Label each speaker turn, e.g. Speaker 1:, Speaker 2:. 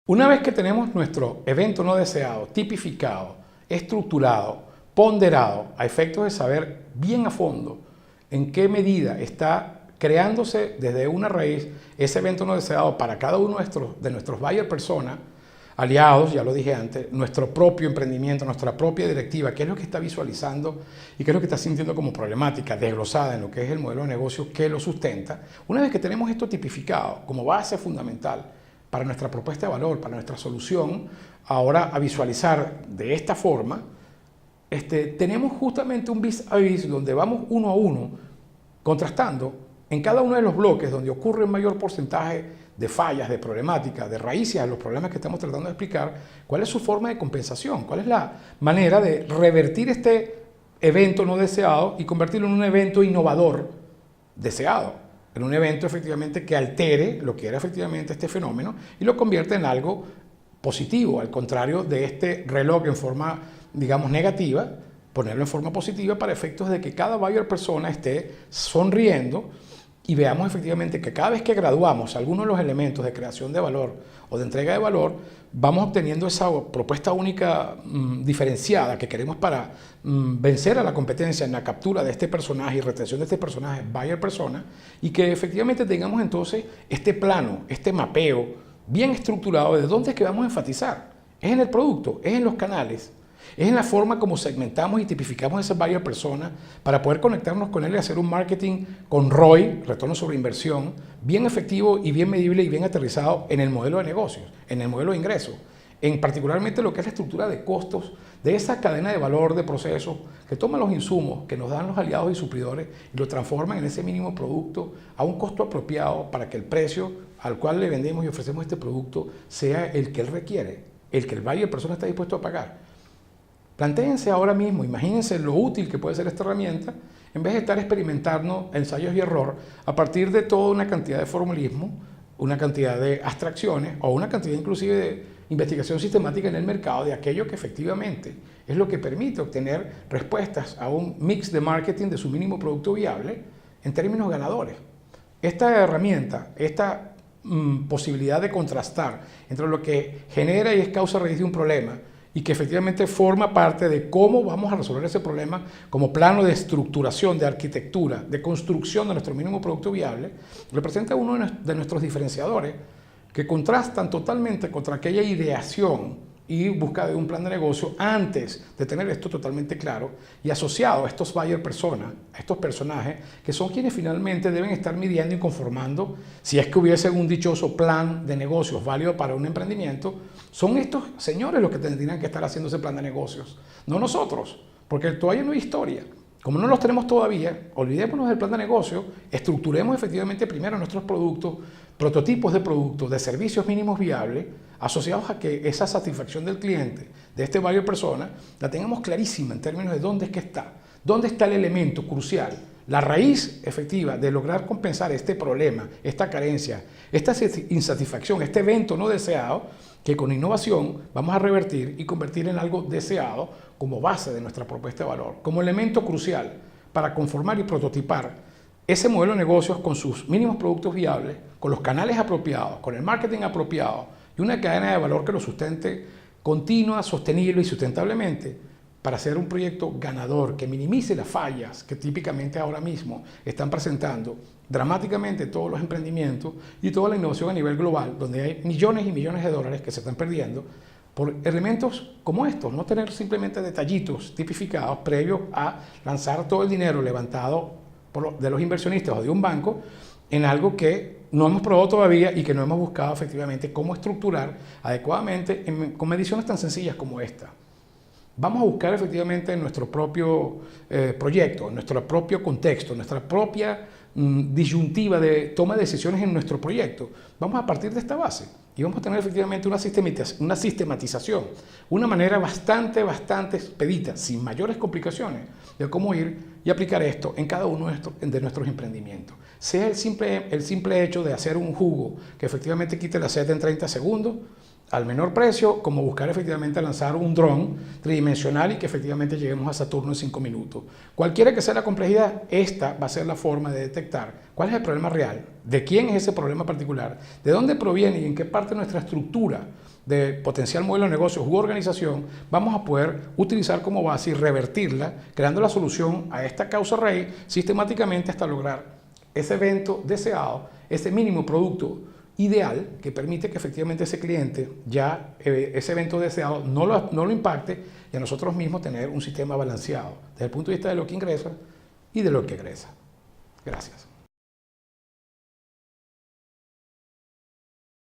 Speaker 1: Una vez que tenemos nuestro evento no deseado, tipificado, estructurado, ponderado, a efectos de saber bien a fondo en qué medida está creándose desde una raíz ese evento no deseado para cada uno de nuestros buyer persona, aliados, ya lo dije antes, nuestro propio emprendimiento, nuestra propia directiva, qué es lo que está visualizando y qué es lo que está sintiendo como problemática desglosada en lo que es el modelo de negocio que lo sustenta. Una vez que tenemos esto tipificado como base fundamental para nuestra propuesta de valor, para nuestra solución, ahora a visualizar de esta forma, tenemos justamente un vis a vis donde vamos uno a uno contrastando en cada uno de los bloques donde ocurre un mayor porcentaje de fallas, de problemáticas, de raíces a los problemas que estamos tratando de explicar, cuál es su forma de compensación, cuál es la manera de revertir este evento no deseado y convertirlo en un evento innovador deseado, en un evento efectivamente que altere lo que era efectivamente este fenómeno y lo convierte en algo positivo, al contrario de este reloj en forma, digamos, negativa, ponerlo en forma positiva para efectos de que cada buyer persona esté sonriendo y veamos efectivamente que cada vez que graduamos algunos de los elementos de creación de valor o de entrega de valor, vamos obteniendo esa propuesta única diferenciada que queremos para vencer a la competencia en la captura de este personaje y retención de este personaje, buyer persona, y que efectivamente tengamos entonces este plano, este mapeo bien estructurado de dónde es que vamos a enfatizar. Es en el producto, es en los canales, es en la forma como segmentamos y tipificamos a esa buyer persona para poder conectarnos con él y hacer un marketing con ROI, retorno sobre inversión, bien efectivo y bien medible y bien aterrizado en el modelo de negocios, en el modelo de ingresos, en particularmente lo que es la estructura de costos de esa cadena de valor de procesos que toman los insumos que nos dan los aliados y suplidores y lo transforman en ese mínimo producto a un costo apropiado para que el precio al cual le vendemos y ofrecemos este producto sea el que él requiere, el que el buyer persona está dispuesto a pagar. Plantéense ahora mismo, imagínense lo útil que puede ser esta herramienta, en vez de estar experimentando ensayos y error a partir de toda una cantidad de formulismo, una cantidad de abstracciones o una cantidad inclusive de investigación sistemática en el mercado de aquello que efectivamente es lo que permite obtener respuestas a un mix de marketing de su mínimo producto viable en términos ganadores. Esta herramienta, esta posibilidad de contrastar entre lo que genera y es causa raíz de un problema y que efectivamente forma parte de cómo vamos a resolver ese problema como plano de estructuración, de arquitectura, de construcción de nuestro mínimo producto viable, representa uno de nuestros diferenciadores que contrastan totalmente contra aquella ideación y búsqueda de un plan de negocio antes de tener esto totalmente claro y asociado a estos buyer personas, a estos personajes que son quienes finalmente deben estar midiendo y conformando, si es que hubiese un dichoso plan de negocios válido para un emprendimiento, son estos señores los que tendrían que estar haciendo ese plan de negocios, no nosotros, porque todavía no hay historia. Como no los tenemos todavía, olvidémonos del plan de negocio, estructuremos efectivamente primero nuestros productos, prototipos de productos, de servicios mínimos viables, asociados a que esa satisfacción del cliente, de este buyer persona, la tengamos clarísima en términos de dónde es que está, dónde está el elemento crucial, la raíz efectiva de lograr compensar este problema, esta carencia, esta insatisfacción, este evento no deseado, que con innovación vamos a revertir y convertir en algo deseado como base de nuestra propuesta de valor, como elemento crucial para conformar y prototipar ese modelo de negocios con sus mínimos productos viables, con los canales apropiados, con el marketing apropiado y una cadena de valor que lo sustente continua, sostenible y sustentablemente para hacer un proyecto ganador que minimice las fallas que típicamente ahora mismo están presentando dramáticamente todos los emprendimientos y toda la innovación a nivel global, donde hay millones y millones de dólares que se están perdiendo por elementos como estos, no tener simplemente detallitos tipificados previos a lanzar todo el dinero levantado de los inversionistas o de un banco en algo que no hemos probado todavía y que no hemos buscado efectivamente cómo estructurar adecuadamente con mediciones tan sencillas como esta. Vamos a buscar efectivamente en nuestro propio proyecto, en nuestro propio contexto, en nuestra propia disyuntiva de toma de decisiones en nuestro proyecto. Vamos a partir de esta base y vamos a tener efectivamente una sistematización, una manera bastante expedita, sin mayores complicaciones, de cómo ir y aplicar esto en cada uno de nuestros emprendimientos. Sea el simple hecho de hacer un jugo que efectivamente quite la sed en 30 segundos, al menor precio, como buscar efectivamente lanzar un dron tridimensional y que efectivamente lleguemos a Saturno en 5 minutos. Cualquiera que sea la complejidad, esta va a ser la forma de detectar cuál es el problema real, de quién es ese problema particular, de dónde proviene y en qué parte de nuestra estructura de potencial modelo de negocios u organización vamos a poder utilizar como base y revertirla, creando la solución a esta causa raíz sistemáticamente hasta lograr ese evento deseado, ese mínimo producto ideal que permite que efectivamente ese cliente ya ese evento deseado no lo impacte y a nosotros mismos tener un sistema balanceado desde el punto de vista de lo que ingresa y de lo que egresa. Gracias.